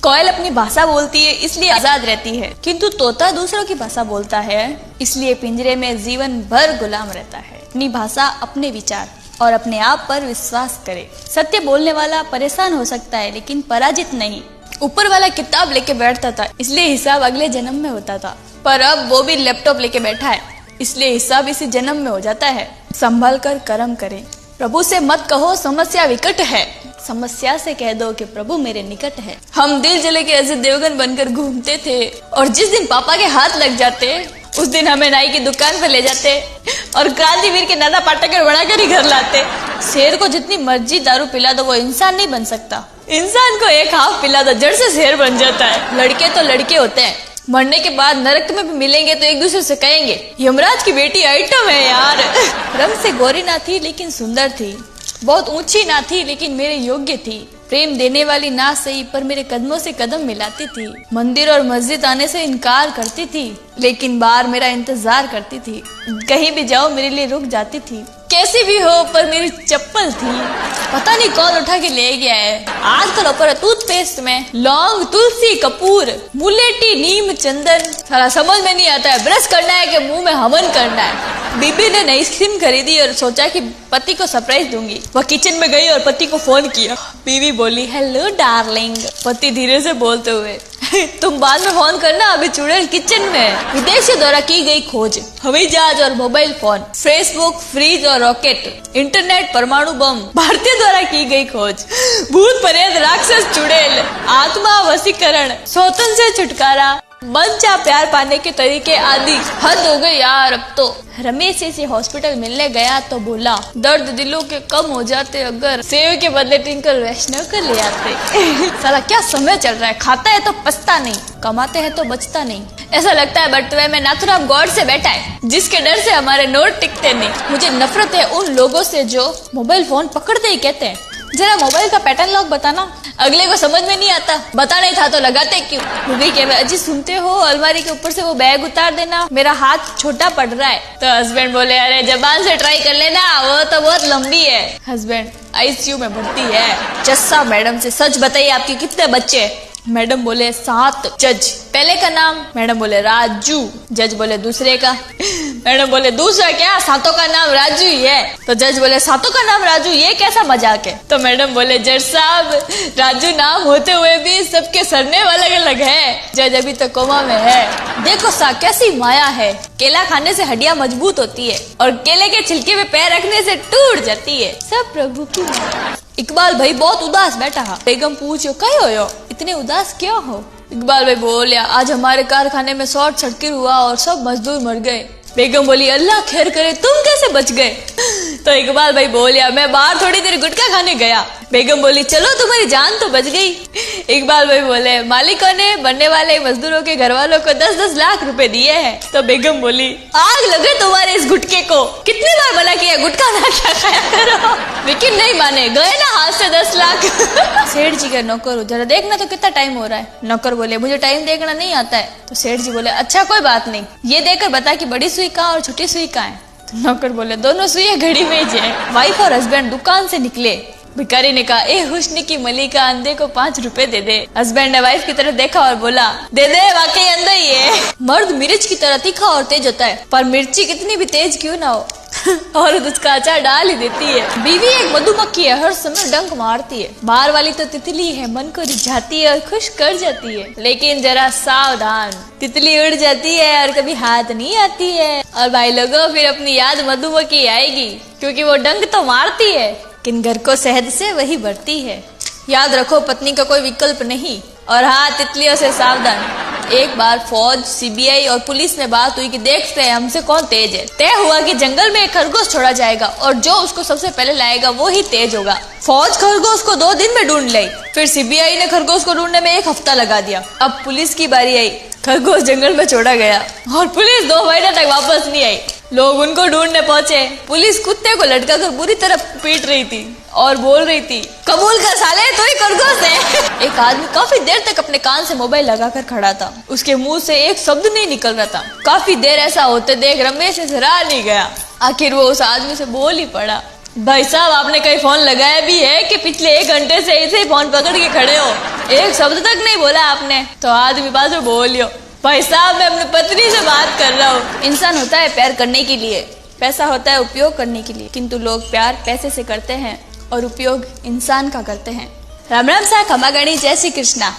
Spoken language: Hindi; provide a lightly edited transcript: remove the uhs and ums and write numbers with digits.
कोयल अपनी भाषा बोलती है इसलिए आजाद रहती है, किंतु तोता दूसरों की भाषा बोलता है इसलिए पिंजरे में जीवन भर गुलाम रहता है। अपनी भाषा, अपने विचार और अपने आप पर विश्वास करे। सत्य बोलने वाला परेशान हो सकता है लेकिन पराजित नहीं। ऊपर वाला किताब लेके बैठता था इसलिए हिसाब अगले जन्म में होता था, पर अब वो भी लैपटॉप लेके बैठा है इसलिए हिसाब इसी जन्म में हो जाता है। संभल कर कर्म करें। प्रभु से मत कहो समस्या विकट है, समस्या से कह दो कि प्रभु मेरे निकट है। हम दिल जले के अजय देवगन बनकर घूमते थे और जिस दिन पापा के हाथ लग जाते उस दिन हमें नाई की दुकान पर ले जाते और क्रांतिवीर के नाना पाटेकर बनाकर ही घर लाते। शेर को जितनी मर्जी दारू पिला दो वो इंसान नहीं बन सकता। इंसान को एक हाफ पिला दो जड़ से शेर बन जाता है। लड़के तो लड़के होते हैं, मरने के बाद नरक में भी मिलेंगे तो एक दूसरे से कहेंगे यमराज की बेटी आइटम है यार। रंग से गोरी ना थी लेकिन सुंदर थी, बहुत ऊंची ना थी लेकिन मेरे योग्य थी। प्रेम देने वाली ना सही पर मेरे कदमों से कदम मिलाती थी। मंदिर और मस्जिद आने से इनकार करती थी लेकिन बाहर मेरा इंतजार करती थी। कहीं भी जाओ मेरे लिए रुक जाती थी। कैसी भी हो पर मेरी चप्पल थी। पता नहीं कौन उठा के ले गया है। आजकल ऊपर टूथपेस्ट में लौंग, तुलसी, कपूर, मुलेठी, नीम, चंदन। सारा समझ में नहीं आता है ब्रश करना है कि मुंह में हवन करना है। बीबी ने नई स्क्रीन खरीदी और सोचा कि पति को सरप्राइज दूंगी। वह किचन में गई और पति को फोन किया। बीवी बोली हेलो डार्लिंग। पति धीरे से बोलते हुए तुम बाद में फोन करना, अभी चुड़ैल किचन में। विदेश द्वारा की गई खोज, हवाई जहाज और मोबाइल फोन, फेसबुक, फ्रिज और रॉकेट, इंटरनेट, परमाणु बम। भारतीय द्वारा की गई खोज, भूत प्रेत, राक्षस, चुड़ैल, आत्मा वशीकरण, सौतन से छुटकारा, मन चाह प्यार पाने के तरीके आदि। हद हो गई यार अब तो। रमेश इसे हॉस्पिटल मिलने गया तो बोला दर्द दिलों के कम हो जाते अगर सेव के बदले ट्विंकल वैष्णव कर ले आते। साला क्या समय चल रहा है, खाता है तो पछता नहीं, कमाते हैं तो बचता नहीं। ऐसा लगता है बटुए में नाथुराम गॉड से बैठा है जिसके डर से हमारे नोट टिकते नहीं। मुझे नफरत है उन लोगों से जो मोबाइल फोन पकड़ते ही कहते हैं जरा मोबाइल का पैटर्न लॉक बताना। अगले को समझ में नहीं आता, बता नहीं था तो लगाते क्यों। मूवी के अजी सुनते हो, अलमारी के ऊपर से वो बैग उतार देना, मेरा हाथ छोटा पड़ रहा है। तो हस्बैंड बोले अरे जबान से ट्राई कर लेना, वो तो बहुत लंबी है। हस्बैंड आईसीयू में भर्ती है। जस्सा मैडम से सच बताइए आपके कितने बच्चे। मैडम बोले 7। जज पहले का नाम, मैडम बोले राजू। जज बोले दूसरे का, मैडम बोले दूसरा क्या, सातों का नाम राजू ही है। तो जज बोले सातों का नाम राजू, ये कैसा मजाक है। तो मैडम बोले जज साहब राजू नाम होते हुए भी सबके सरनेम अलग अलग है। जज अभी तो कोमा में है। देखो सा कैसी माया है, केला खाने से हड्डियां मजबूत होती है और केले के छिलके में पैर रखने से टूट जाती है। सब प्रभु की माया। इकबाल भाई बहुत उदास बैठा है। बेगम पूछो कहीं हो, इतने उदास क्यों हो। इकबाल भाई बोलिया आज हमारे कारखाने में शॉर्ट सर्किट हुआ और सब मजदूर मर गए। बेगम बोली अल्लाह खैर करे, तुम कैसे बच गए। तो इकबाल भाई बोलिया मैं बाहर थोड़ी देर गुटखा खाने गया। बेगम बोली चलो तुम्हारी जान तो बच गई। इकबाल भाई बोले मालिकों ने बनने वाले मजदूरों के घर वालों को 10-10 लाख रुपए दिए हैं। तो बेगम बोली आग लगे तुम्हारे इस गुटके को, कितनी बार मना किया गुटखा ना क्या खाया करो, लेकिन नहीं माने, गए ना हाथ से 10 लाख। सेठ जी का नौकर, जरा देखना तो कितना टाइम हो रहा है। नौकर बोले मुझे टाइम देखना नहीं आता है। तो सेठ जी बोले अच्छा कोई बात नहीं, ये देखकर बता कि बड़ी सुई कहाँ और छोटी सुई कहाँ है। तो नौकर बोले दोनों सुई घड़ी में ही है। वाइफ और हस्बैंड दुकान से निकले। भिखारी ने कहा ए हुस्न की मलिका अंधे को 5 रुपए दे दे। हस्बैंड ने वाइफ की तरफ देखा और बोला दे दे, वाकई अंधा ही है। मर्द मिर्च की तरह तीखा और तेज होता है, पर मिर्ची कितनी भी तेज क्यों ना हो और उसका अचार डाल ही देती है। बीवी एक मधुमक्खी है, हर समय डंक मारती है। बाहर वाली तो तितली है, मन को रिझाती है और खुश कर जाती है, लेकिन जरा सावधान, तितली उड़ जाती है और कभी हाथ नहीं आती है। और भाई लोगों फिर अपनी याद मधुमक्खी आएगी, क्योंकि वो डंक तो मारती है लेकिन घर को शहद से वही भरती है। याद रखो पत्नी का कोई विकल्प नहीं। और हाँ तितलियों से सावधान। एक बार फौज, सीबीआई और पुलिस में बात हुई कि देखते हैं हमसे कौन तेज है। तय हुआ कि जंगल में एक खरगोश छोड़ा जाएगा और जो उसको सबसे पहले लाएगा वो ही तेज होगा। फौज खरगोश को 2 दिन में ढूंढ लाई। फिर सीबीआई ने खरगोश को ढूंढने में 1 हफ्ता लगा दिया। अब पुलिस की बारी आई। खरगोश जंगल में छोड़ा गया और पुलिस 2 महीने तक वापस नहीं आई। लोग उनको ढूंढने पहुंचे। पुलिस कुत्ते को लटका कर बुरी तरह पीट रही थी और बोल रही थी कबूल कर साले, तो ही खरगोश है। एक आदमी काफी देर तक अपने कान से मोबाइल लगाकर खड़ा था। उसके मुंह से एक शब्द नहीं निकल रहा था। काफी देर ऐसा होते देख रमेश से रहा नहीं गया। आखिर वो उस आदमी से बोल ही पड़ा भाई साहब आपने कहीं फोन लगाया भी है कि पिछले 1 घंटे से ऐसे ही फोन पकड़ के खड़े हो, एक शब्द तक नहीं बोला आपने, तो आदमी पास में बोलियो। भाई साहब मैं अपनी पत्नी से बात कर रहा हूँ। इंसान होता है प्यार करने के लिए, पैसा होता है उपयोग करने के लिए, किंतु लोग प्यार पैसे से करते हैं और उपयोग इंसान का करते हैं। राम राम सा खमागणी, जय श्री कृष्णा।